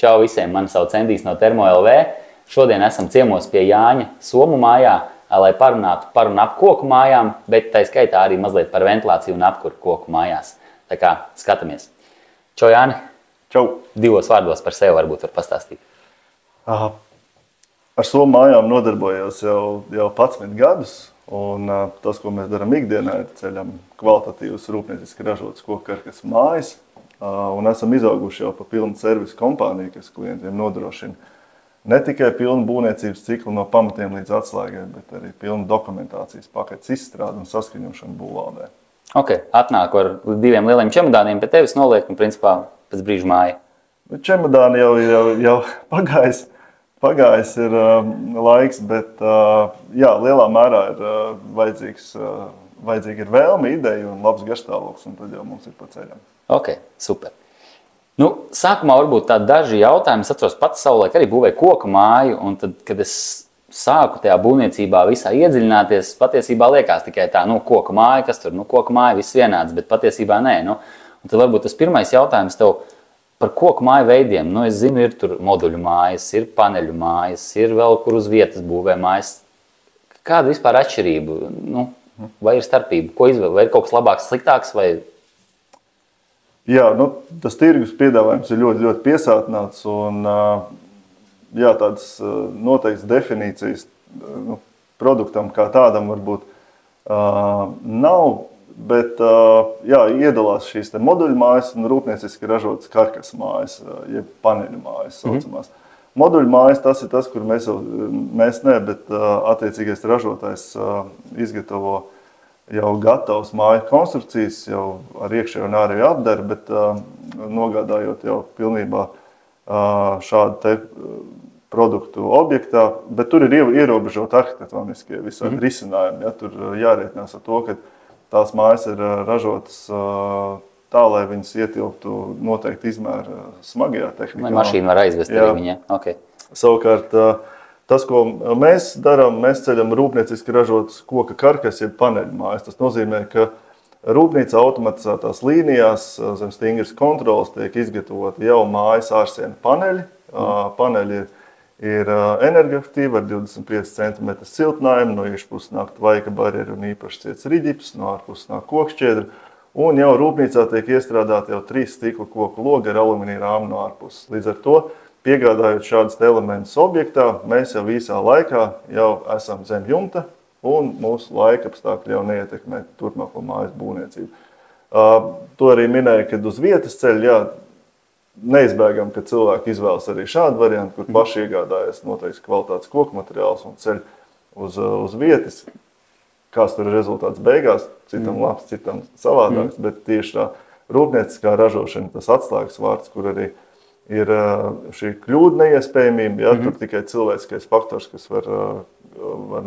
Čau visiem, mani sauc Endijs no Termo.lv. Šodien esam ciemos pie Jāņa Somu mājā, lai parunātu par un ap koku mājām, bet tā skaitā arī mazliet par ventilāciju un apkuru koku mājās. Tā kā skatāmies. Čau, Jāni. Čau. 2 vārdos par sevi varbūt var pastāstīt. Ar Somu mājām nodarbojos jau 11 gadus. Un tas, ko mēs darām ikdienā, ir ceļam kvalitatīvas rūpnieciski ražotas koku karkas mājas. Un esam izauguši jau pa pilnu servisu kompāniju, kas klientiem nodrošina ne tikai pilnu būvniecības ciklu no pamatiem līdz atslēgai, bet arī pilnu dokumentācijas paketes izstrādi un saskaņošanu būvvaldē. Ok, atnāku ar 2 lieliem čemodāniem pie tevis noliek un principā pēc brīža māja. Čemodāni jau pagājis ir laiks, bet jā, lielā mērā ir vajadzīga ir vēlme, ideja un labs garšstāvoklis, un tad jau mums ir pa ceļam. Ok, super. Sākumā varbūt tādi daži jautājumi. Es atceros pats savulaik arī būvēju koku māju, un tad, kad es sāku tajā būvniecībā visā iedziļināties, patiesībā liekas tikai tā, koku māja, kas tur, koku māja, viss vienāds, bet patiesībā nē. Un tad varbūt tas pirmais jautājums tev par koku māju veidiem. Es zinu, ir tur moduļu mājas, ir paneļu mājas, ir vēl kur uz vietas būvē mājas. Kāda vispār atšķirība? Vai ir starpība? Ko izvēl? Vai ir kaut kas labāks, sliktāks? Vai... Jā, tas tirgus piedāvājums ir ļoti, ļoti piesātināts, un jā, tādas noteiktas definīcijas produktam kā tādam varbūt nav, bet jā, iedalās šīs te moduļu mājas un rūpnieciski ražotas karkas mājas, jeb paneļu mājas saucamās. Moduļu mājas tas ir tas, kur mēs ne, bet attiecīgais ražotājs izgatavo jau gatavs māju konstrukcijas, jau ar iekšējo un ārējo apdaru, bet nogādājot jau pilnībā šādu te produktu objektā. Bet tur ir ierobežot arhitektoniskie visādi risinājumi. Ja? Tur jārēķinās ar to, ka tās mājas ir ražotas tā, lai viņas ietilptu noteikti izmēra smagajā tehnikā. Lai mašīna var aizvest arī viņa. Okay. Savukārt, tas, ko mēs darām, mēs ceļam rūpnieciski ražotas koka karkas, jeb paneļu mājas. Tas nozīmē, ka rūpnīca automatizētās līnijās zem stingras kontrolas tiek izgatavoti jau mājas ārsienu paneļi. Paneļi ir energoefektīvi ar 25 cm siltinājumu, no iekšpuses nāk tvaika barjeri un īpaši ciets riģips, no ārpuses nāk kokšķiedra. Un jau rūpnīcā tiek iestrādāti jau 3 stikla koku logi ar alumīnija rāmu no ārpuses. Līdz ar to, piegādājot šādus elementus objektā, mēs jau īsā laikā jau esam zem jumta un mūsu laika apstākļi jau neietekmē turpmāko mājas būvniecību. To arī minēja, kad uz vietas ceļ, jā, neizbēgam, ka cilvēki izvēlas arī šādu variantu, kur paši iegādājas noteikti kvalitātes koku materiālus un ceļ uz vietas. Kāds tur ir rezultāts beigās, citam labs, citam savādāks, bet tieši tā rūpnieciskā ražošana, tas atslēgas vārds, kur arī ir šī kļūda neiespējamība, ja, tur tikai cilvēciskais faktors, kas var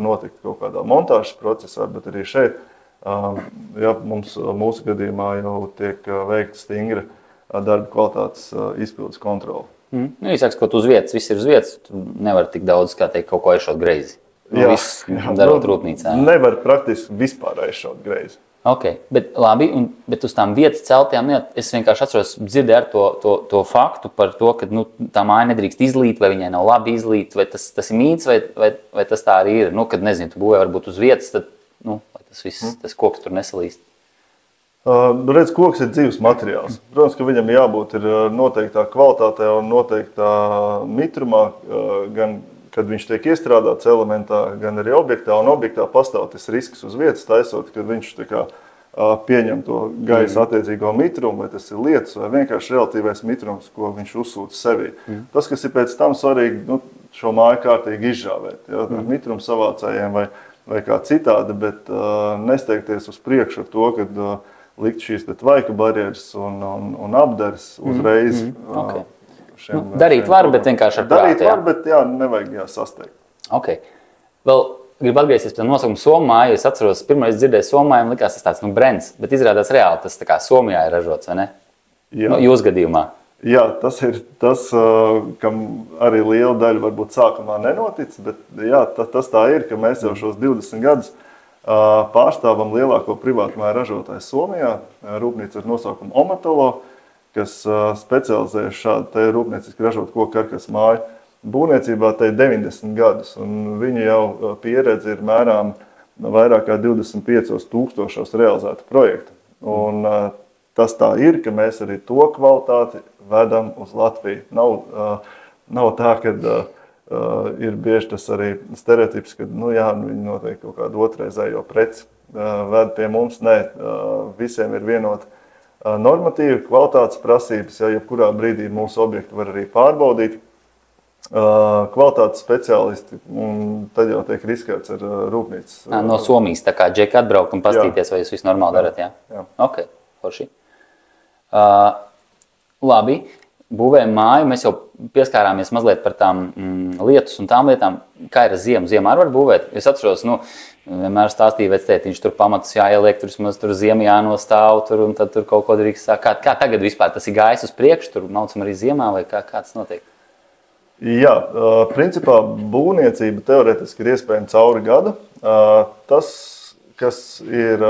notikt kaut kādā montāžas procesā, bet arī šeit, ja, mūsu gadījumā jau tiek veikta stingra darba kvalitātes izpildes kontrole. Īsāks, kaut uz vietas, viss ir uz vietas, tu nevar tik daudz, kā teikt, kaut ko aizšaut greizi. Viss darot rūpnīcā. Nevar praktiski vispār aizšaut greizi. Ok, bet labi, bet uz tām vietas celtajām, es vienkārši atceros dzirdēju to faktu par to, ka tā māja nedrīkst izlīt, vai viņai nav labi izlīt, vai tas ir mīts, vai tas tā arī ir. Kad nezinu, tu būvē varbūt uz vietas, tad vai tas viss, tas koks tur nesalīst. Redz, koks ir dzīves materiāls. Protams, ka viņam jābūt ir noteiktā kvalitātē un noteiktā mitrumā, gan kad viņš tiek iestrādāts elementā, gan arī objektā, un objektā pastāv tas risks uz vietas taisot, kad viņš tā kā pieņem to gaisa attiecīgo mitrumu, vai tas ir lietus, vai vienkārši relatīvais mitrums, ko viņš uzsūta sevī. Tas, kas ir pēc tam svarīgi, šo māju kārtīgi izžāvēt, ja, mitrumu savācējiem vai kā citādi, bet nesteigties uz priekšu ar to, kad likt šīs tvaika barjeras un apdars uzreiz. Okay. Darīt var, bet vienkārši ar prātu. Darīt var, bet jā, nevajag sasteigt. Ok. Vēl gribu atgriezties pie nosaukumu Somu māju. Es atceros, pirmais dzirdēju Somu māju, likās tas tāds brands, bet izrādās reāli tas tā kā Somijā ir ražots, vai ne? Jā. Jūs gadījumā. Jā, tas ir tas, kam arī liela daļa varbūt sākumā nenotic, bet jā, tas tā ir, ka mēs jau šos 20 gadus pārstāvam lielāko privātmāju ražotāju Somijā, rūpnīca ar nosaukumu Omatolo. kas specializējas šādu rūpnieciski ražotu koku karkasu māju būvniecībā, te ir 90 gadus, un viņu jau pieredze ir mērām vairāk kā 25,000 realizētu projektu. Un tas tā ir, ka mēs arī to kvalitāti vedam uz Latviju. Nav tā, ka ir bieži tas arī stereotips, ka viņi noteikti kaut kādu otrreizējo preci ved pie mums. Nē, visiem ir vienot normatīvi, kvalitātes prasības, jebkurā brīdī mūsu objektu var arī pārbaudīt. Kvalitātes speciālisti, un tad jau tiek riskēts ar rūpnīcas. No Somijas, tā kā Džeki atbraukt un pastīties, vai jūs visu normāli darat, jā? Jā. Ok, forši. Labi, būvējam māju, mēs jau pieskārāmies mazliet par tām lietus un tām lietām. Kā ir ziemu? Ziemā arī var būvēt? Es atceros, vienmēr stāstīja vectētiņš, tur pamatus jāieliek, tur ziema jānostāv, un tad tur kaut ko drīkst sāk. Kā tagad vispār tas ir gājis uz priekšu, tur maucam arī ziemā, vai kā tas notiek? Jā, principā būvniecība teorētiski ir iespējama cauri gadu. Tas, kas ir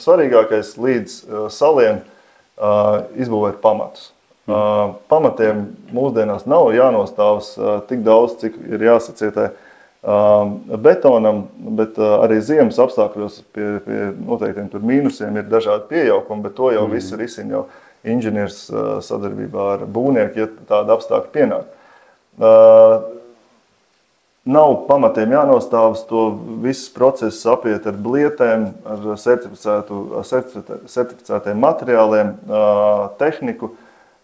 svarīgākais līdz saliem, izbūvēt pamatus. Pamatiem mūsdienās nav jānostāvs tik daudz, cik ir jāsacietē betonam, bet arī ziemas apstākļos pie noteiktiem tur mīnusiem ir dažādi piejaukumi, bet to jau viss risina jau inženieris sadarbībā ar būvnieku, ja tāda apstākļa pienāk. Nav pamatiem jānostāvs, to viss process apiet ar blietēm, ar certificētiem materiāliem, tehniku.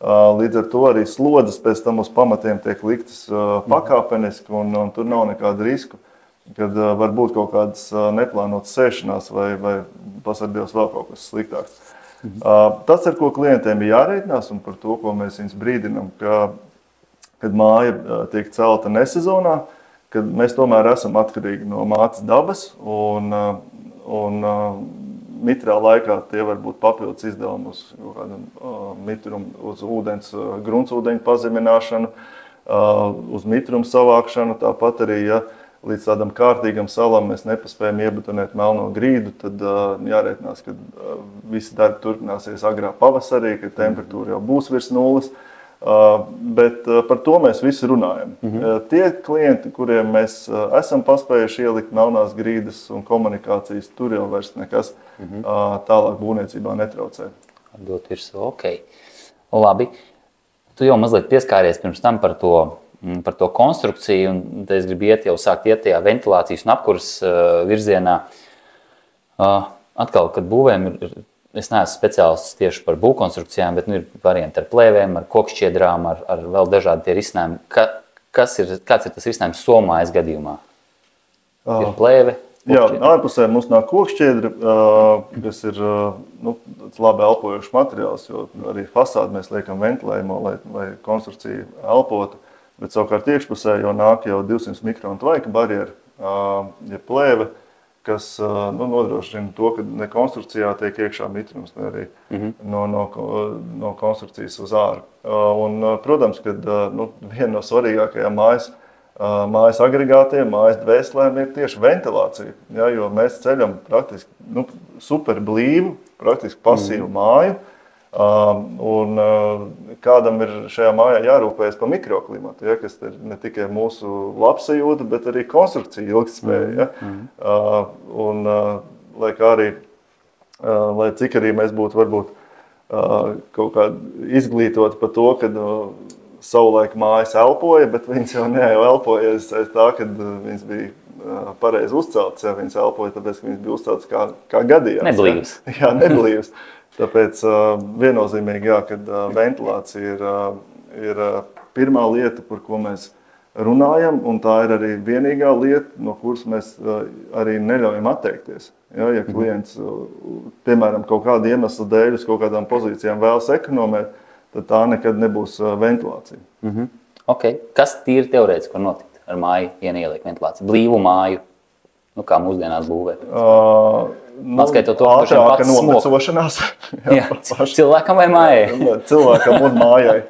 Līdz ar to arī slodzes pēc tam uz pamatiem tiek liktas pakāpeniski, un tur nav nekāda risku, kad var būt kaut kādas neplānotas sēšanās vai pasardievs vēl kaut kas sliktāks. Tas, ar ko klientiem ir jārēķinās, un par to, ko mēs viņus brīdinam, kad māja tiek celta nesezonā, kad mēs tomēr esam atkarīgi no mātes dabas, un mitrā laikā tie var būt papildus izdevumi uz mitrumu, uz ūdens, gruntsūdeņu pazemināšanu, uz mitrumu savākšanu. Tāpat arī, ja līdz tādam kārtīgam salam mēs nepaspējam iebetonēt melno grīdu, tad jārēķinās, ka visi darbi turpināsies agrā pavasarī, kad temperatūra jau būs virs nulles. Bet par to mēs visi runājam. Tie klienti, kuriem mēs esam paspējuši ielikt melnās grīdas un komunikācijas, tur jau vairs nekas tālāk būvniecībā netraucē. Dot virsū, ok. Labi. Tu jau mazliet pieskāries pirms tam par to konstrukciju, un es gribu sākt iet tajā ventilācijas un apkuras virzienā. Atkal, kad būvējam, es neesmu speciālists tieši par būvkonstrukcijām, bet ir varianti ar plēvēm, ar kokšķiedrām, ar vēl dažādi tie risinājumi. Kāds ir tas risinājums Somājas gadījumā? Ir plēve? Jā, ārpusē mums nāk kokšķiedri, kas ir labi elpojošs materiāls, jo arī fasādi mēs liekam ventilējumu, lai konstrukcija elpotu, bet savukārt iekšpusē jau nāk jau 200 mikronu tvaika barjeri, ja plēve, kas nodrošina to, ka ne konstrukcijā tiek iekšā mitrums, ne arī no konstrukcijas uz āru. Un, protams, kad viena no svarīgākajām mājas agregātiem, mājas dvēselēm ir tieši ventilācija, ja, jo mēs ceļam praktiski super blīvu, praktiski pasīvu māju, un kādam ir šajā mājā jārūpējas par mikroklimatu, ja, kas ir ne tikai mūsu labsajūta, bet arī konstrukcija ilgtspēja. Ja. Un, lai cik arī mēs būtu varbūt kaut kā izglītoti par to, kad savulaik mājas elpoja, bet viņas jau neelpojas aiz tā, kad viņas bija pareizi uzceltas, ja viņas elpoja, tāpēc, ka viņas bija uzceltas kā gadījās. Neblīvs. Ja. Jā, neblīvs. Tāpēc viennozīmīgi, jā, kad ventilācija ir pirmā lieta, par ko mēs runājam, un tā ir arī vienīgā lieta, no kuras mēs arī neļaujam atteikties. Ja klients, piemēram, kaut kādu iemeslu dēļ uz kaut kādām pozīcijām vēlas ekonomēt, tad tā nekad nebūs ventilācija. Ok. Kas tīri teorētiski var notikt ar māju, ja neieliek ventilāciju? Blīvu māju, kā mūsdienās būvēt? Atskaitot to, ka ātrāka novecošanās. Jā, cilvēkam vai mājai? Cilvēkam un mājai.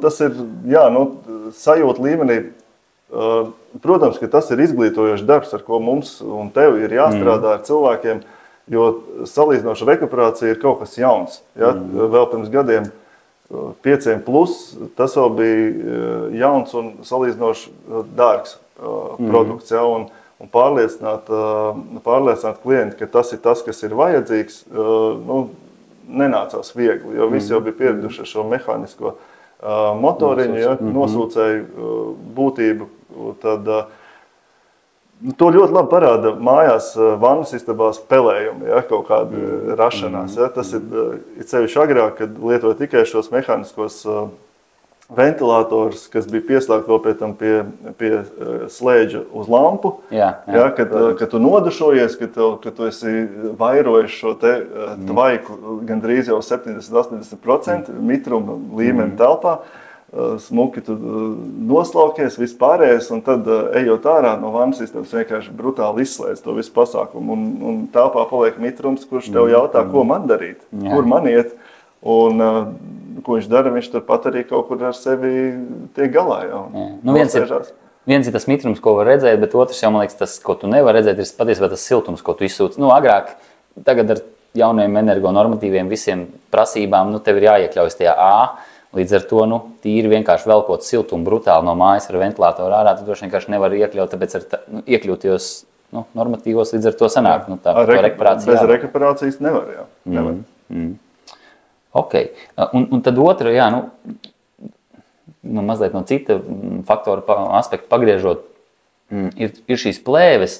Tas ir, sajūta līmenī. Protams, ka tas ir izglītojošs darbs, ar ko mums un tev ir jāstrādā ar cilvēkiem, jo salīdzinoša rekuperācija ir kaut kas jauns. Ja? Vēl pirms gadiem 5+, tas vēl bija jauns un salīdzinoši dārgs produkts. Ja, un pārliecināt klienti, ka tas ir tas, kas ir vajadzīgs, nenācās viegli, jo visi jau bija pieraduši ar šo mehānisko motoriņu, ja, nosūcēju būtību. Tad, to ļoti labi parāda mājās vannas istabās pelējumi, ja, kaut kāda rašanās. Ja. Tas ir ceļš agrāk, kad lietoja tikai šos mehāniskos ventilators, kas bija pieslēgts vēl pie tam pie slēdža uz lampu. Jā. Ja, kad tu nodušojies, kad tu esi vairojis šo te tvaiku gandrīz jau 70–80% mitruma līmeni telpā, smuki tu noslaukies, viss pārējais, un tad ejot ārā no vannas istabas vienkārši brutāli izslēdz to visu pasākumu. Un telpā paliek mitrums, kurš tev jautā, ko man darīt, kur man iet. Un ko viņš dara, viņš turpat arī kaut kur ar sevi tiek galā. Viens ir tas mitrums, ko var redzēt, bet otrs jau, man liekas, tas, ko tu nevar redzēt, ir patiesībā tas siltums, ko tu izsūci. Agrāk, tagad ar jauniem energonormatīviem visiem prasībām, tev ir jāiekļaujas tajā A, līdz ar to, tīri vienkārši velkot siltumu brutāli no mājas ar ventilātoru ārā, tu droši vienkārši nevar iekļaut, tāpēc iekļūtajos normatīvos līdz ar to sanāk. Bez rekuperācijas nevar, jā. Nevar. Ok, un tad otra, mazliet no cita faktora aspekta pagriežot, ir šīs plēves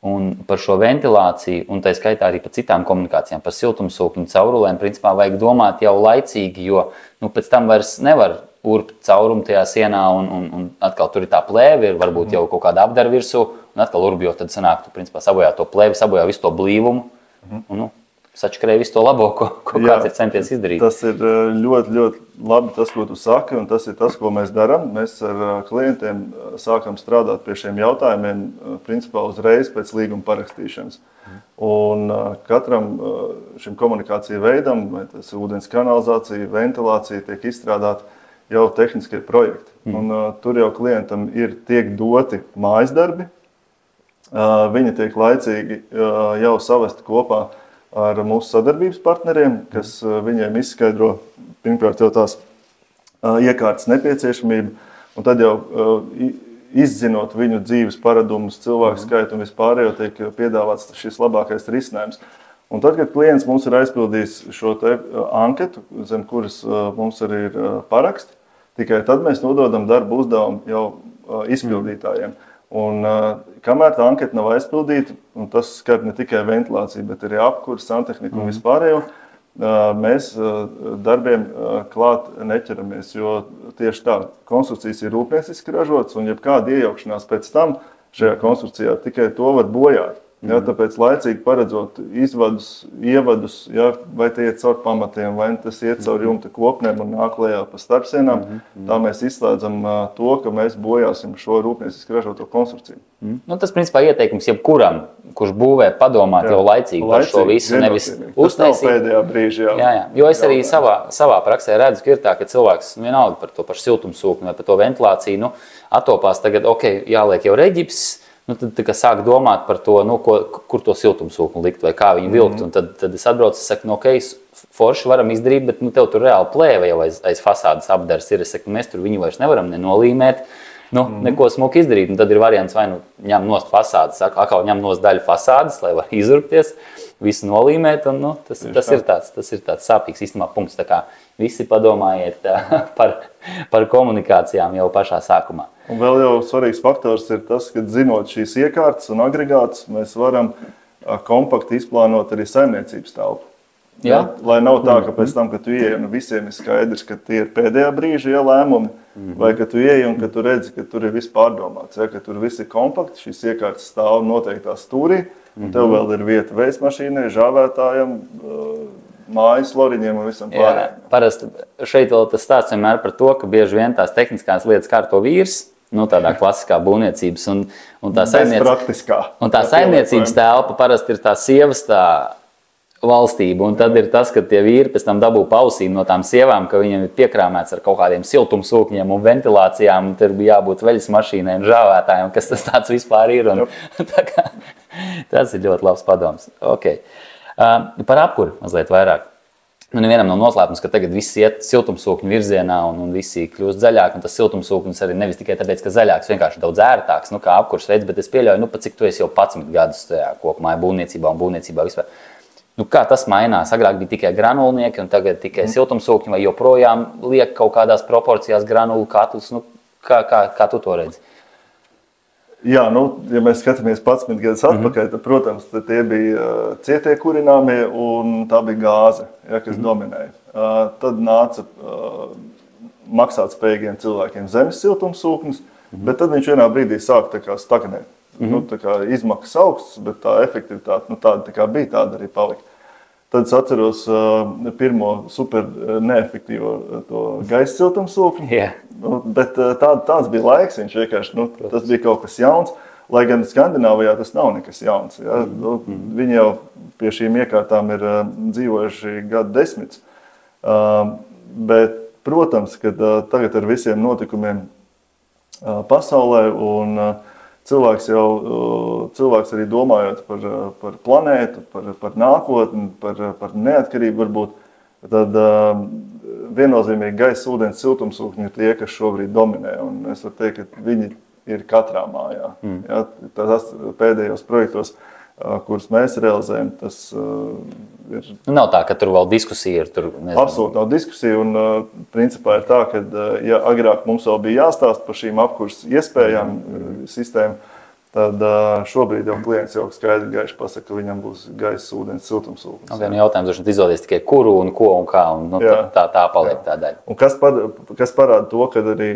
un par šo ventilāciju, un tā skaitā arī par citām komunikācijām, par siltumsūkņu caurulēm, principā vajag domāt jau laicīgi, jo pēc tam vairs nevar urbt caurumu tajā sienā, un atkal tur ir tā plēve, ir varbūt jau kaut kāda apdara virsū, un atkal urbjot, tad sanāk, tu principā sabojā to plēvi, sabojā visu to blīvumu, un sačakarēja visu to labo, ko kāds ir centies izdarīt. Tas ir ļoti, ļoti labi tas, ko tu saki, un tas ir tas, ko mēs darām. Mēs ar klientiem sākam strādāt pie šiem jautājumiem, principā uzreiz pēc līguma parakstīšanas. Un katram šim komunikāciju veidam, vai tas ūdens kanalizācija, ventilācija, tiek izstrādāti jau tehniskie projekti. Un tur jau klientam tiek doti mājas darbi. Viņi tiek laicīgi jau savesti kopā ar mūsu sadarbības partneriem, kas viņiem izskaidro pirmkārt jau tās iekārtas nepieciešamību, un tad jau izzinot viņu dzīves paradumus, cilvēku skaitu un vispārējo, tiek piedāvāts šis labākais risinājums. Un tad, kad klients mums ir aizpildījis šo te anketu, zem kuras mums arī ir paraksti, tikai tad mēs nododam darbu uzdevumu jau izpildītājiem. Un kamēr tā anketa nav aizpildīta, un tas skar ne tikai ventilāciju, bet arī apkuri, santehniku un vispārējo, mēs darbiem klāt neķeramies, jo tieši tā, konstrukcijas ir rūpnieciski ražotas, un jebkāda iejaukšanās pēc tam šajā konstrukcijā tikai to var bojāt. Ja, tāpēc laicīgi paredzot izvadus, ievadus, ja, vai tie iet caur pamatiem, vai tas iet caur jumta kopnēm un nāk lejā pa starpsienām, tā mēs izslēdzam to, ka mēs bojāsim šo rūpnieciski ražoto konstrukciju. Tas, principā, ieteikums jebkuram, kurš būvē, padomāt jau laicīgi par šo visu, nevis uztaisīt. Pēdējā brīžā. Jā. Jo es arī savā praksē redzu, ka ir tā, ka cilvēks vienalga par to pašu siltumsūkni vai par to ventilāciju, atopās tagad, jāliek jau reģips, tad sāk domāt par to, kur to siltumsūkni likt vai kā viņu vilkt. Un tad es atbraucu, es saku, forši varam izdarīt, bet tev tur reāli plēve jau aiz fasādes apdars ir. Es saku, mēs tur viņu vairs nevaram nenolīmēt, neko smuki izdarīt. Un tad ir variants vai ņem nost fasādes, atkal ņem nost daļu fasādes, lai var izurpties, visu nolīmēt. Un, tas ir tāds sāpīgs īstenībā punkts. Tā kā visi padomājiet par komunikācijām jau pašā sākumā. Un vēl jau svarīgs faktors ir tas, ka zinot šīs iekārtas un agregātus, mēs varam kompakti izplānot arī saimniecības telpu. Ja? Lai nav tā, ka pēc tam, kad tu ieej un visiem ir skaidrs, ka tie ir pēdējā brīža lēmumi, vai ka tu ieej un ka tu redzi, ka tur ir viss pārdomāts, ja? Ka tur viss ir kompakti, šīs iekārtas stāv noteiktā stūrī, un tev vēl ir vieta vējsmašīnai, žāvētājam, mājas loriņiem un visam pārējiem. Parasti šeit vēl tas stāsts vienmēr par to, ka bieži vien tās tehniskās lietas kārto vīrs, tādā klasiskā būvniecības un tā saimniecības telpa parasti ir tā sievas tā valstība, un tad ir tas, ka tie vīri pēc tam dabū pausīm no tām sievām, ka viņiem ir piekrāmēts ar kaut kādiem siltumsūkņiem un ventilācijām, un tur bija jābūt veļas mašīnai un žāvētājiem, kas tas tāds vispār ir. Un, tas ir ļoti labs padoms. Okay. Par apkuri mazliet vairāk. Nevienam nav noslēpums, ka tagad viss iet siltumsūkņu virzienā un visi kļūst zaļāki. Un tas siltumsūknis arī nevis tikai tāpēc, ka zaļāks, vienkārši daudz ērtāks, kā apkurs veids, bet es pieļauju, pat cik tu esi jau 11 gadus tajā koku māju būvniecībā un būvniecībā vispār. Kā tas mainās? Agrāk bija tikai granulnieki un tagad tikai siltumsūkņi, vai joprojām liek kaut kādās proporcijās granulu katlus? Kā tu to redzi? Jā, ja mēs skatāmies 11 gadus atpakaļ, tad, protams, tie bija cietie kurināmie un tā bija gāze, kas dominēja. Tad nāca maksāt spējīgiem cilvēkiem zemes siltumsūknis, bet tad viņš vienā brīdī sāka stagnēt. Izmaksas augsts, bet tā efektivitāte tāda bija, tāda arī palika. Tad es atceros pirmo super neefektīvo gaisa siltumsūkni. Yeah. Bet tāds bija laiks, viņš vienkārši, tas bija kaut kas jauns. Lai gan Skandināvijā tas nav nekas jauns. Ja? Viņi jau pie šīm iekārtām ir dzīvojuši gadu desmitus. Bet, protams, ka tagad ar visiem notikumiem pasaulē un cilvēks arī domājot par planētu, par nākotni, par neatkarību varbūt, tad viennozīmīgi gaisa, ūdens, siltumsūkņi ir tie, kas šobrīd dominē. Un es varu teikt, ka viņi ir katrā mājā. Ja, tas pēdējos projektos, kurus mēs realizējam, tas ir... Nav tā, ka tur vēl diskusija ir. Absolūti nav diskusija. Un principā ir tā, ka ja agrāk mums vēl bija jāstāst par šīm apkurses iespējām sistēmu, tad šobrīd jau klients jau skaidri gaiši pasaka, ka viņam būs gaisa, ūdens, siltumsūknis. Jautājums izvēlēties tikai kuru un ko un kā, un tā paliek tā daļa. Un kas parāda to, ka arī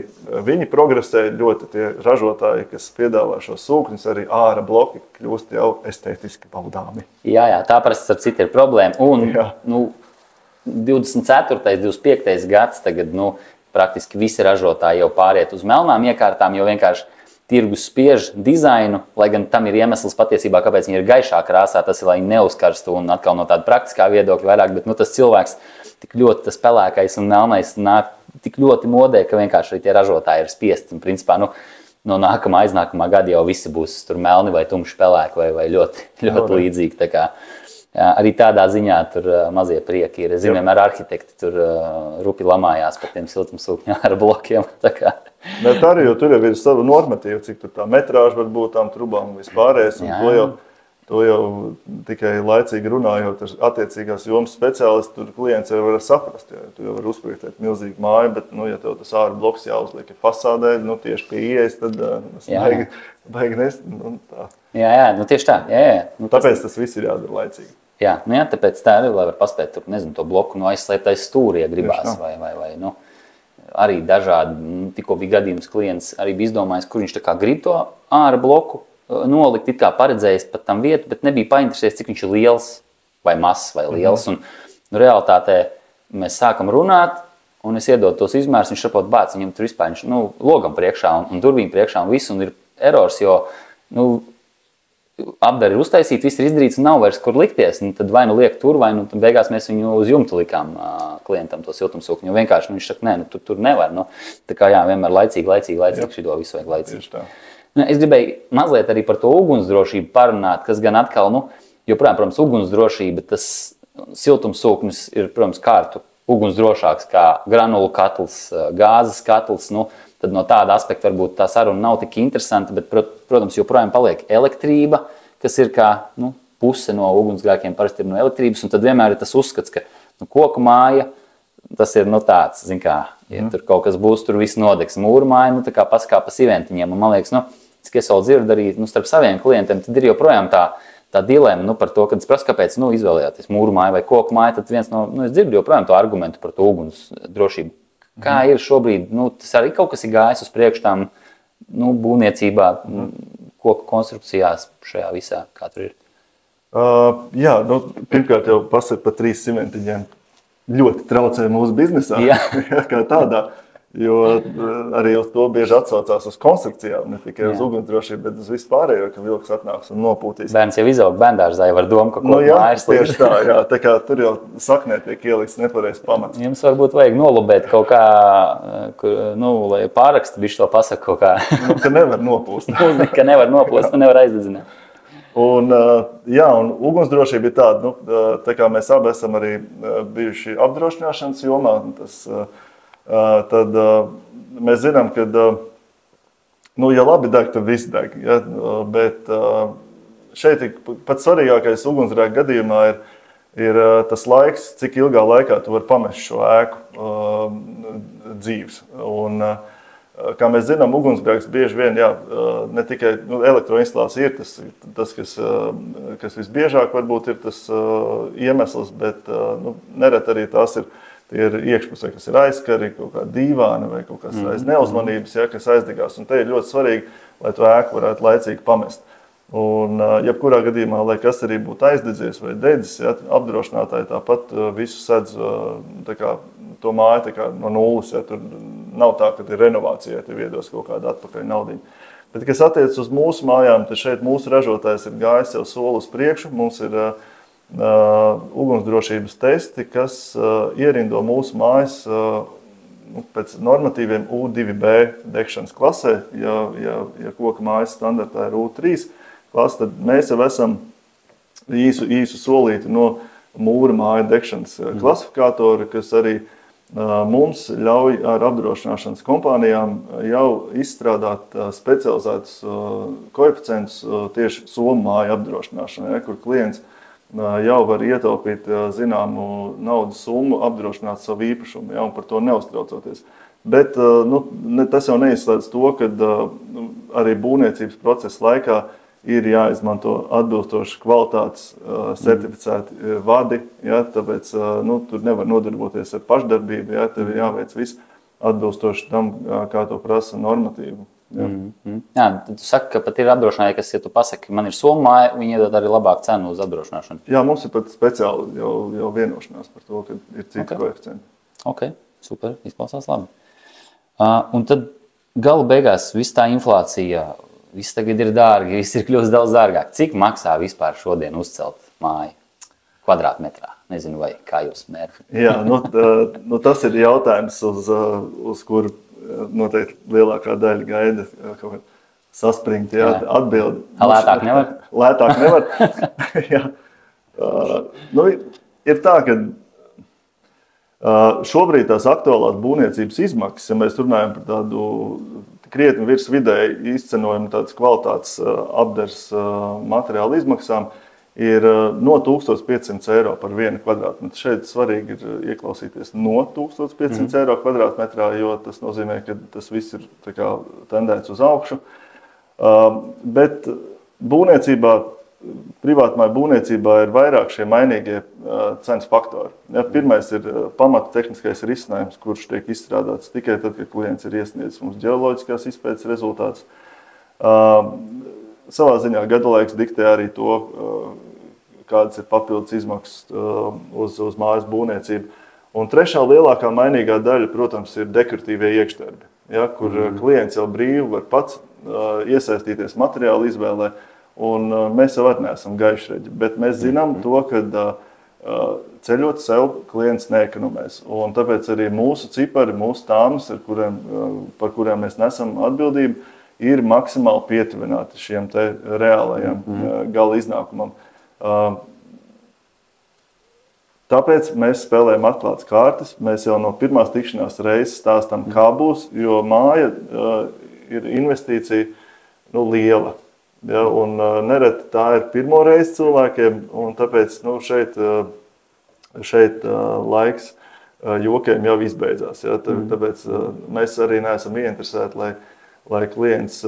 viņi progresē ļoti, tie ražotāji, kas piedāvā šos sūkņus, arī āra bloki kļūst jau estētiski baudāmi. Jā, tā parasti ar citu ir problēma. Un 24. 25. gads tagad, praktiski visi ražotāji jau pāriet uz melnām iekārtām, jo vienkārši tirgus spiež dizainu, lai gan tam ir iemesls patiesībā, kāpēc viņi ir gaišā krāsā, tas ir, lai viņi neuzkarstu un atkal no tāda praktiskā viedokļa vairāk, bet tas cilvēks tik ļoti tas pelēkais un melnais nāk tik ļoti modē, ka vienkārši tie ražotāji ir spiesti. Un principā, no aiznākamā gada jau visi būs tur melni vai tumši pelēki vai ļoti līdzīgi. Tā kā, arī tādā ziņā tur mazie prieki ir. Es zinu, ar arhitekti tur rupi lamājās par tiem siltumsūkņu ar blokiem. Bet arī, jo tur jau ir sava normatīva, cik tur tā metrāža var būt tām trubām un vispārējais. To jau tikai laicīgi runājot ar attiecīgās jomas speciālistu, tur klients jau var saprast. Ja, tu jau var uzprojektēt milzīgu māju, bet, ja tev tas āra bloks jāuzliek fasādē, tieši pie ieejas, tad baigi nest. Jā, tieši tā. Tāpēc tas viss ir jādara laicīgi. Jā, tāpēc tā arī, lai var paspēt tur, to bloku aizslēpt aiz stūri, ja gribās, vai arī dažādi, tikko bija gadījums klients, arī bija izdomājis, kur viņš tā kā grib to āra bloku nolikt, it kā paredzējis pat tam vietu, bet nebija painteresējies, cik viņš ir liels vai mazs vai liels. Un realitātē mēs sākam runāt, un es iedodu tos izmērus, viņš sapot bāc, viņam tur vispār, viņš logam priekšā un durvīm priekšā un viss, un ir erors, jo, apdari ir uztaisīt, viss ir izdarīts un nav vairs kur likties. Tad vai liek tur, vai beigās mēs viņu uz jumta likām klientam to siltumsūkņu. Vienkārši viņš saka, tur nevar. Tā kā vienmēr laicīgi šito visu vajag laicīgi. Es gribēju mazliet arī par to ugunsdrošību parunāt, kas gan atkal, joprojām, protams, ugunsdrošība, tas siltumsūknis ir, protams, kārtu ugunsdrošāks kā granulu katls, gāzes katls, tad no tāda aspekta varbūt tā saruna nav tik interesanta, bet, protams, joprojām paliek elektrība, kas ir kā puse no ugunsgrēkiem parasti ir no elektrības, un tad vienmēr ir tas uzskats, ka koku māja, tas ir tāds, zin kā, ja tur kaut kas būs, tur viss nodegs. Mūra māja, tā kā paskā pa siventiņiem, un man liekas, cik es vēl dzirdu arī starp saviem klientiem, tad ir joprojām tā dilēma par to, kad es prasu, kāpēc izvēlējāties mūru māju vai koku māju, tad viens es dzirdu joprojām to argumentu par to ugunsdrošību. Kā ir šobrīd, tas arī kaut kas ir gājis uz priekšu tām būvniecībā, koku konstrukcijās šajā visā, kā tur ir? Jā, pirmkārt jau pasaka par 3 cimentiņiem ļoti traucē mūsu biznesā, kā tādā, jo arī uz to bieži atsaucās uz konstrukcijām, ne tikai uz ugunsdrošību, bet uz vispārējo, ka vilks atnāks un nopūtīs. Bērns jau izaug bērndārzā, jau var domu, ka koku mājas tieši tā, jā, tā kā tur jau saknē tiek ieliks nepareizs pamats. Jums varbūt vajag nolobēt kaut kā, lai pārakstu bišķi to pasaka kaut kā. Ka nevar nopūst. Ka nevar nopūst, nevar aizdedzināt. Un ugunsdrošība ir tāda, tā kā mēs abi esam arī bijuši apdrošināšanas jomā, tad mēs zinām, ka, ja labi deg, tad viss deg. Ja? Bet šeit pats svarīgākais ugunsgrēka gadījumā ir tas laiks, cik ilgā laikā tu vari pamest šo ēku dzīves. Un, kā mēs zinām, ugunsgrēks bieži vien, ne tikai elektroinstalācija ir tas kas visbiežāk varbūt ir tas iemesls, bet nereti arī tās ir iekšpusē, kas ir aizskari, kaut kā dīvāni vai kaut kas aiz neuzmanības, kas aizdegās. Un te ir ļoti svarīgi, lai to ēku varētu laicīgi pamest. Un jebkurā gadījumā, lai kas arī būtu aizdedzies vai dedzis, apdrošinātāji tāpat visu sedz to māju no nulles. Tur nav tā, ka ir renovācija, ja tev iedos kaut kādu atpakaļ naudiņu. Bet, kas attiecas uz mūsu mājām, tad šeit mūsu ražotājs ir gājis jau soli uz priekšu. Mums ir ugunsdrošības testi, kas ierindo mūsu mājas pēc normatīviem U2B degšanas klasē. Ja koka mājas standartā ir U3 klase, tad mēs jau esam īsu solīti no mūra māju degšanas klasifikātori, kas arī mums ļauj ar apdrošināšanas kompānijām jau izstrādāt specializētus koeficientus tieši somu māju apdrošināšanai, kur klients jau var ietaupīt zināmu naudas summu, apdrošināt savu īpašumu, un par to neuztraucoties. Bet tas jau neizslēdz to, ka arī būvniecības procesa laikā ir jāizmanto atbilstoši kvalitātes certificēti vadi, tāpēc tur nevar nodarboties ar pašdarbību, tev ir jāveic viss atbilstoši tam, kā to prasa normatīvu. Jā, tu saki, ka pat ir apdrošinātāji, kas, ja tu pasaki, man ir somu māja, viņi iedod arī labāku cenu uz apdrošināšanu. Jā, mums ir pat speciāli jau vienošanās par to, ka ir citi koeficienti. Ok, super, izklausās labi. Un tad gala beigās viss tā inflācija, viss tagad ir dārgi, viss ir kļūst daudz dārgāk. Cik maksā vispār šodien uzcelt māju kvadrātmetrā? Nezinu, vai kā jūs mērķi. Jā, tas ir jautājums, uz kuru noteikti lielākā daļa gaida kaut kā saspringt, atbildi. Lētāk nevar? Lētāk nevar. Jā. Ir tā, ka šobrīd tās aktuālās būvniecības izmaksas, ja mēs runājam par tādu krietni virs vidēji izcenojumu tādas kvalitātes apdars materiālu izmaksām, ir no 1500 eiro par vienu kvadrātmetru. Šeit svarīgi ir ieklausīties no 1500 eiro kvadrātmetrā, jo tas nozīmē, ka tas viss ir tendēts uz augšu. Bet būvniecībā, privātmāju būvniecībā ir vairāk šie mainīgie cenas faktori. Pirmais ir pamata tehniskais risinājums, kurš tiek izstrādāts tikai tad, kad klients ir iesniedzis mums ģeoloģiskās izpētes rezultātus. Savā ziņā gadalaiks diktē arī to, kādas ir papildus izmaksas uz mājas būvniecību. Un trešā lielākā mainīgā daļa, protams, ir dekoratīvie iekšdarbi, kur klients jau brīvi var pats iesaistīties materiālu izvēlē, un mēs jau arī neesam gaišreģi. Bet mēs zinām to, ka ceļot sev klients neekonomēs. Un tāpēc arī mūsu cipari, mūsu tāmas, par kuriem mēs nesam atbildību, ir maksimāli pietuvināti šiem te reālajiem gala iznākumam. Tāpēc mēs spēlējam atklātas kārtas. Mēs jau no pirmās tikšanās reizes stāstam, kā būs, jo māja ir investīcija liela. Ja, un nereti tā ir pirmo reizi cilvēkiem, un tāpēc šeit laiks jokiem jau izbeidzās. Ja, tāpēc mēs arī neesam ieinteresēti, lai klients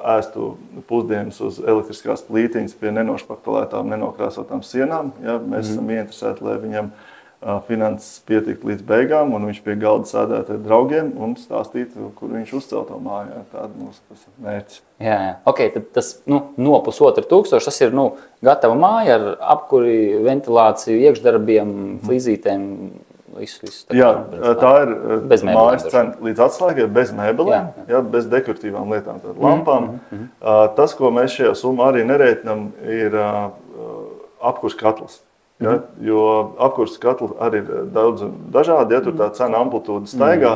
ēstu pusdienas uz elektriskās plītiņas pie nenošpaktelētām, nenokrāsotām sienām. Ja, mēs esam ieinteresēti, lai viņam finanses pietikt līdz beigām, un viņš pie galda sēdētu ar draugiem un stāstītu, kur viņš uzcēl to māju. Ja, tāda mūsu mērķis. Jā. Ok, tad tas no 1500 tas ir gatava māja ar apkuri, ventilāciju, iekšdarbiem, flīzītēm. Visu, jā, tā ir mājas cena līdz atslēgai, bez mēbelēm, bez dekoratīvām lietām, lampām. Tas, ko mēs šajā summā arī nerēķinām, ir apkurs katls. Ja, jo apkurses katli arī ir daudz dažādi, ja tur tā cena amplitūda staigā.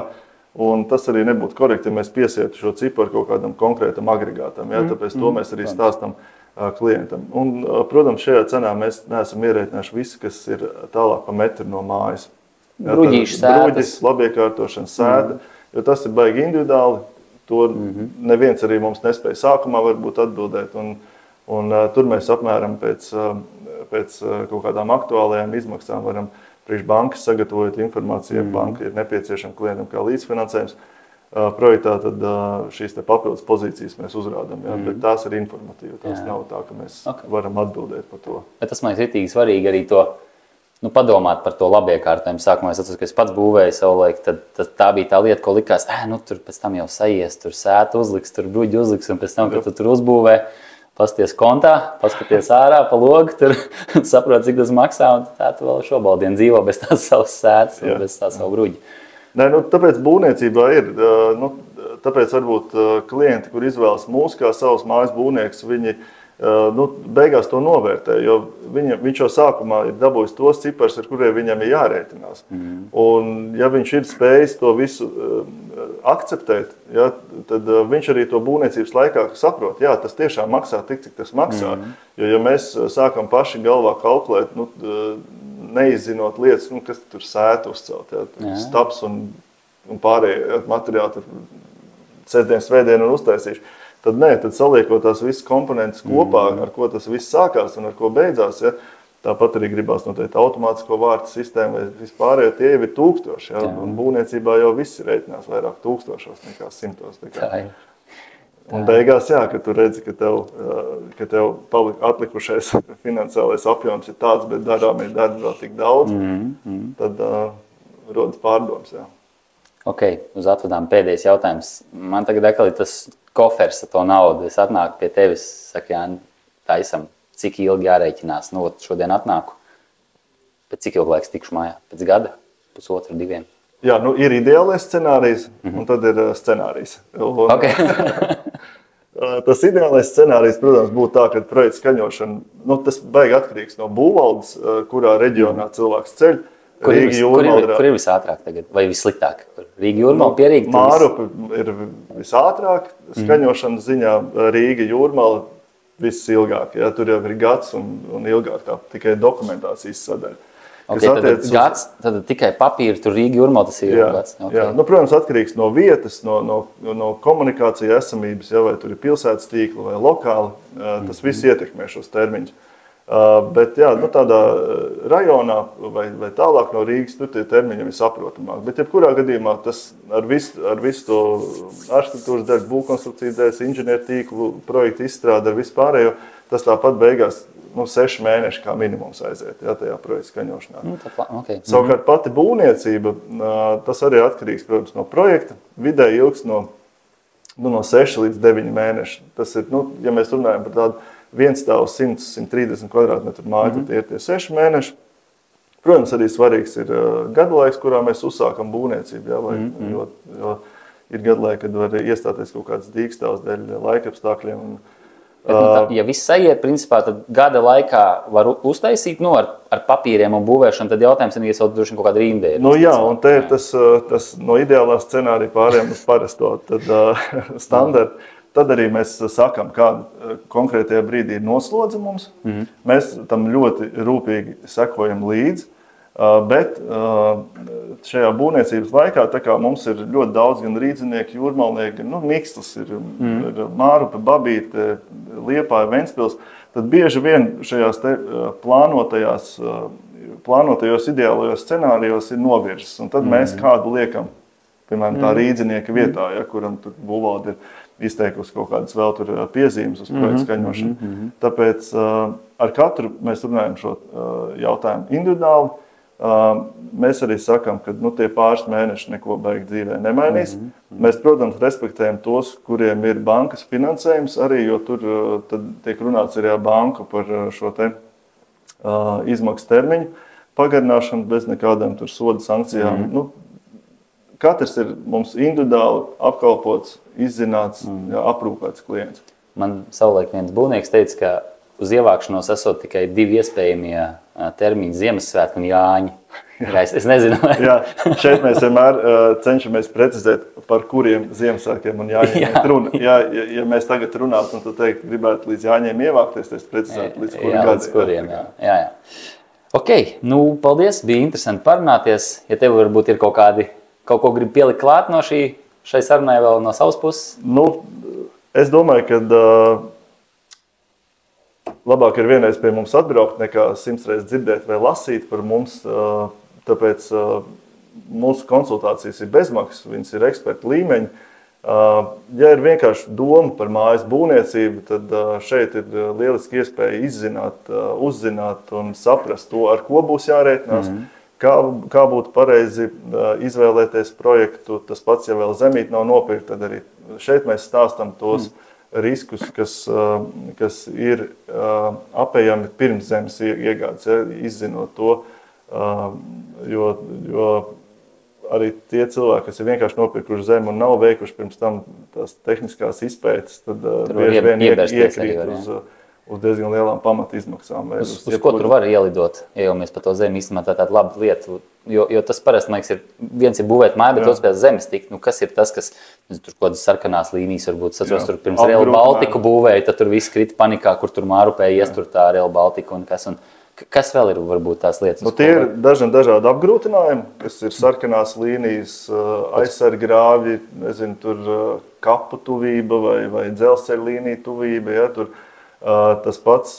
Un tas arī nebūtu korekti, ja mēs piesietu šo ciparu kaut kādam konkrētam agregātam. Ja? Tāpēc to mēs arī stāstam klientam. Un, protams, šajā cenā mēs neesam ierēķinājuši visu, kas ir tālāk pa metru no mājas. Ja? Bruģīši, sētas. Bruģis, labiekārtošana, sēta, jo tas ir baigi individuāli. To neviens arī mums nespēja sākumā varbūt atbildēt. Un tur mēs apmēram pēc kaut kādām aktuālajām izmaksām varam priekš bankas sagatavojot informāciju, ja banka ir nepieciešama klientam kā līdzfinansējums projektā, tad šīs te papildus pozīcijas mēs uzrādām. Ja? Bet tās ir informatīvi, tās nav tā, ka mēs varam atbildēt par to. Bet tas man ir ritīgi svarīgi arī to, padomāt par to labiekārtojumu. Sākumā es atceros, ka es pats būvēju savulaik, tad tā bija tā lieta, ko likās, tur pēc tam jau sajies, tur sētu uzliks, tur bruģi uzliks, un pēc tam, kad tu tur uzbūvē, pasties kontā, paskaties ārā pa logu, tur saprot, cik tas maksā, un tā tu vēl šobaldienu dzīvo bez tās savas sētas un bez tā savu bruģi. Nē, tāpēc būvniecībā ir, tāpēc varbūt klienti, kur izvēlas mūs kā savus mājas būvnieks, viņi beigās to novērtē, jo viņš jau sākumā ir dabūjis tos cipars, ar kuriem viņam ir jārēķinās. Un ja viņš ir spējis to visu akceptēt, ja, tad viņš arī to būvniecības laikā saprot, jā, tas tiešām maksā tik, cik tas maksā. Jo ja mēs sākam paši galvā kalkulēt, neizzinot lietas, kas tur sētu uzcelt, ja, staps un pārējie materiāli sestdien, svētdien un uztaisīšu. Tad saliekot tās visas komponentes kopā, ar ko tas viss sākās un ar ko beidzās, ja, tāpat arī gribās noteikti automātisko vārtu sistēmu vai vispārējo, tie jau ir tūkstoši, ja, un būvniecībā jau viss ir reiķinās vairāk tūkstošos nekā simtos. Un beigās, jā, kad tu redzi, ka tev atlikušais finansiālais apjoms ir tāds, bet darām ir darbi vēl tik daudz, tad rodas pārdoms, jā. Ok, uz atvedām pēdējais jautājums. Man tagad atkal ir tas kofers ar to naudu. Es atnāku pie tevis, saku, jā, taisam, cik ilgi jārēķinās. Šodien atnāku. Pēc cik ilgi laiks tikšu mājā? Pēc gada? Pusotru, 2? Jā, ir ideālais scenārijs, un tad ir scenārijs. Okay. Tas ideālais scenārijs, protams, būtu tā, ka projekta skaņošana, tas baigi atkarīgs no būvvaldes, kurā reģionā cilvēks ceļ. Kur ir visātrāk tagad? Vai vissliktāk? Rīga Jūrmala, pie Rīga? Mārupa ir visātrāk skaņošanas ziņā, Rīga Jūrmala visilgāk. Ja? Tur jau ir gads un ilgāk tā tikai dokumentācijas sadaļa. Okay, tad tikai papīri, tur Rīga Jūrmala, tas ir gads. Okay. Jā. Protams, atkarīgs no vietas, no komunikācija esamības, ja, vai tur ir pilsētas tīkla vai lokāli, tas viss ietekmē šos termiņus. Bet jā, tādā rajonā vai tālāk no Rīgas, tie termiņi ir saprotamāk. Bet jebkurā gadījumā tas ar visu to arhitektūras daļu, būvkonstrukcijas daļas, inženieru tīklu, projektu izstrādi ar vispārējo, tas tāpat beigās 6 mēneši kā minimums aiziet, jā, tajā projekta skaņošanā. Okay. Savukārt pati būvniecība, tas arī atkarīgs, protams, no projekta. Vidēji ilgs no 6 līdz 9 mēneši. Tas ir, ja mēs runājam par tādu viens stāvs 100-130 kvadrātmetru māju, tad tie ir tie 6 mēneši. Protams, arī svarīgs ir gada laiks, kurā mēs uzsākam būvniecību, jā, jo ir gada laika, kad var iestāties kaut kāds dīkstāvs dēļ laikapstākļiem. Ja viss aiziet, principā, tad gada laikā var uztaisīt ar papīriem un būvēšanu, tad jautājums ir, ja droši vien kaut kāda rīndē. Jā, un te ir tas no ideālā scenārija pārējiem uz parasto standartu. Tad arī mēs sakām, kāda konkrētajā brīdī ir noslodze mums. Mēs tam ļoti rūpīgi sekojam līdzi, bet šajā būvniecības laikā tā kā mums ir ļoti daudz gan rīdzinieki, jūrmalnieki, mikslis ir Mārupe, Babīte, Liepāja, Ventspils, tad bieži vien šajās te plānotajos ideālajos scenārijos ir novirzes. Un tad mēs kādu liekam, piemēram, tā rīdzinieka vietā, ja, kuram tur būvvalde ir izteikusi kaut kādas vēl tur piezīmes uz projektu skaņošanu. Tāpēc ar katru mēs runājam šo jautājumu individuāli. Mēs arī sakām, ka tie pāris mēneši neko baigi dzīvē nemainīs. Mēs, protams, respektējam tos, kuriem ir bankas finansējums arī, jo tur tad tiek runāts arī ar banku par šo te izmaksu termiņu pagarināšanu bez nekādām tur soda sankcijām. Katrs ir mums individuāli apkalpots, izzināts, aprūpēts klients. Man savulaik viens būvnieks teica, ka uz ievākšanos esot tikai 2 iespējamie termiņi - Ziemassvētki un Jāņi. Es nezinu. Jā, šeit mēs vienmēr cenšamies precizēt, par kuriem Ziemassvētkiem un Jāņiem ir runa. Ja mēs tagad runātu, tad teikt, gribētu līdz Jāņiem ievākties, tad precizētu līdz kuriem gadiem. Jā. Ok, paldies, bija interesanti parunāties. Ja tev varbūt ir kaut ko grib pielikt klāt no šai sarunai vēl no savas puses? Es domāju, ka labāk ir vienreiz pie mums atbraukt, nekā 100 reizes dzirdēt vai lasīt par mums. Tāpēc mūsu konsultācijas ir bezmaksas, viņas ir eksperta līmeņa. Ja ir vienkārši doma par mājas būvniecību, tad šeit ir lieliski iespēja uzzināt un saprast to, ar ko būs jārēķinās, kā būtu pareizi izvēlēties projektu. Tas pats, ja vēl zemīt nav nopirkt, tad arī šeit mēs stāstam tos riskus, kas ir apējami pirms zemes iegādes, izzinot to, jo arī tie cilvēki, kas ir vienkārši nopirkuši zemi un nav veikuši pirms tam tās tehniskās izpētes, tad bieži vien iekrīt uz diezgan lielām pamata izmaksām. Uz ko tur var ielidot, ja jau mēs par to zemi īstenībā tāda laba lieta, jo tas parasti, man liekas, viens ir būvēt māju, bet otrs pēc zemes tikt. Kas ir tas, kas tur kaut kādas sarkanās līnijas varbūt, tur pirms Rail Baltiku būvēja, tad tur viss krita panikā, kur tur mārupēja iestur tā Rail Baltiku un kas vēl ir varbūt tās lietas? Tie ir dažādi apgrūtinājumi, kas ir sarkanās līnijas, aizsargrāvji, nezinu, tur kapu tuvība vai dzelzceļa līnija tuvība, ja, tur tas pats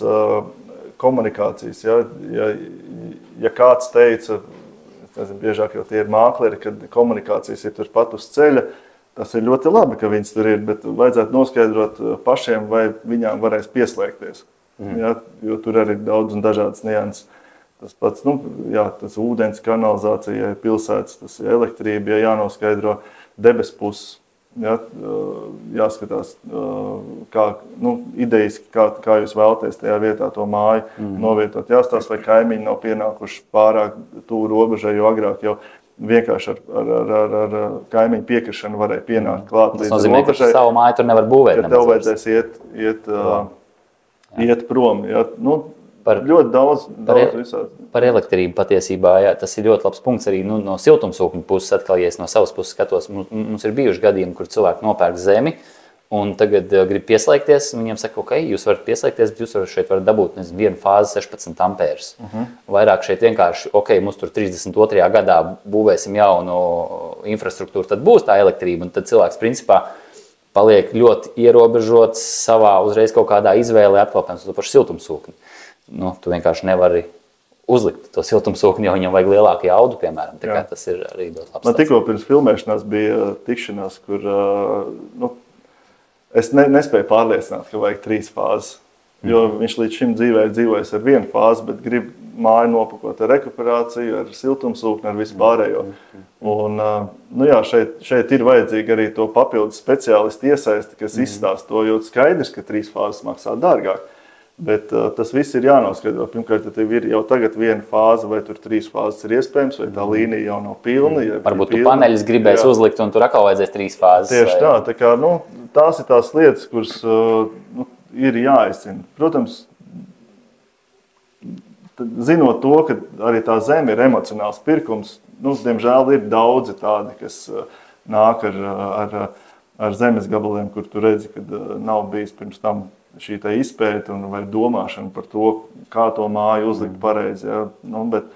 komunikācijas. Ja kāds teica, nezinu, biežāk jau tie ir mākleri, kad komunikācijas ir turpat uz ceļa, tas ir ļoti labi, ka viņas tur ir, bet vajadzētu noskaidrot pašiem, vai viņām varēs pieslēgties. Ja, jo tur arī ir daudz un dažādas nianses. Tas pats, tas ūdens kanalizācija, pilsētas, tas ir elektrība, jānoskaidro debes puses. Ja, jāskatās, idejiski, kā jūs vēlaties tajā vietā to māju novietot. Jāstāsta, vai kaimiņi nav pienākuši pārāk tuvu robežai, jo agrāk jau vienkārši ar kaimiņu piekrišanu varēja pienākt klāt līdz robežai. Tas nozīmē, ka savu māju tur nevar būvēt. Ka tev vajadzēs iet prom. Ja? Ļoti daudz visādi. Par elektrību patiesībā, jā, tas ir ļoti labs punkts arī no siltumsūkņu puses. Atkal, ja es no savas puses skatos, mums ir bijuši gadījumi, kur cilvēki nopērk zemi un tagad grib pieslēgties. Viņiem saka, ok, jūs varat pieslēgties, bet jūs šeit varat dabūt vienu fāzi 16 ampērus. Vairāk šeit vienkārši, ok, mums tur 32. gadā būvēsim jaunu infrastruktūru, tad būs tā elektrība. Un tad cilvēks principā paliek ļoti ierobežots savā uzreiz kaut kādā izvēlē, atkal to pašu siltumsūkni. Tu vienkārši nevari uzlikt to siltumsūkni, jo viņam vajag lielāku jaudu, piemēram. Tā kā tas ir arī ļoti labs. Man tikko pirms filmēšanās bija tikšanās, kur es nespēju pārliecināt, ka vajag 3 fāzes. Jo viņš līdz šim dzīvē ir dzīvojis ar 1 fāzi, bet grib māju nopakot ar rekuperāciju, ar siltumsūkni, ar visu pārējo. Un, šeit ir vajadzīgi arī to papildus speciālistu iesaisti, kas izstāsta to, jo skaidrs, ka 3 fāzes maksā dārgāk. Bet tas viss ir jānoskaidro. Pirmkārt, tev ir jau tagad 1 fāze, vai tur 3 fāzes ir iespējams, vai tā līnija jau nav pilna. Varbūt tu paneļus gribēs uzlikt, un tur atkal vajadzēs 3 fāzes. Tieši tā kā, tās ir tās lietas, kuras ir jāizcina. Protams, zinot to, ka arī tā zeme ir emocionāls pirkums, diemžēl ir daudzi tādi, kas nāk ar zemes gabaliem, kur tu redzi, ka nav bijis pirms tam šī izpēta vai domāšana par to, kā to māju uzlikt pareizi. Ja? Bet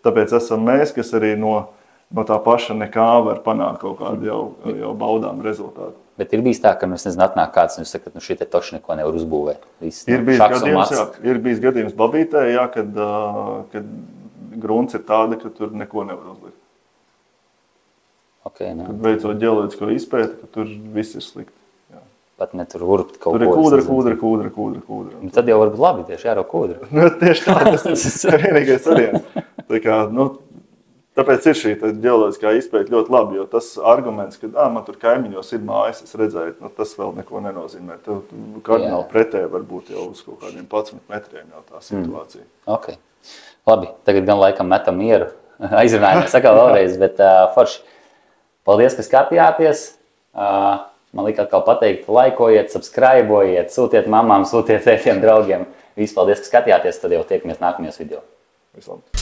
tāpēc esam mēs, kas arī no tā paša nekā var panākt kaut kādu jau baudām rezultātu. Bet ir bijis tā, ka atnāk kāds un saka, ka šī te toši neko nevar uzbūvēt. Ir bijis gadījums Babītē, jā, kad grunts ir tāda, ka tur neko nevar uzlikt. Okay, kad veicot ģeoloģisko izpēti, ka tur viss ir slikti. Pat ne tur urbt kaut ko. Tur ir kūdra. Tad jau varbūt labi, tieši jāro kūdra. Tieši tā, tas ir vienīgais variants. Tāpēc ir šī ģeoloģiskā izpēta ļoti labi, jo tas arguments, ka man tur kaimiņos ir mājas, es redzēju, tas vēl neko nenozīmē. Tev kardināli pretēji var būt jau uz kaut kādiem 11 metriem jau tā situācija. Ok. Labi, tagad gan laikam metam mieru. Aizrunājamies sakā vēlreiz, bet forši. Paldies, ka skatījāties. Man lika atkal pateikt, laikojiet, subscribojiet, sūtiet mamām, sūtiet tētiem draugiem. Visi paldies, ka skatījāties, tad jau tiekamies nākamajos video. Vislabāk!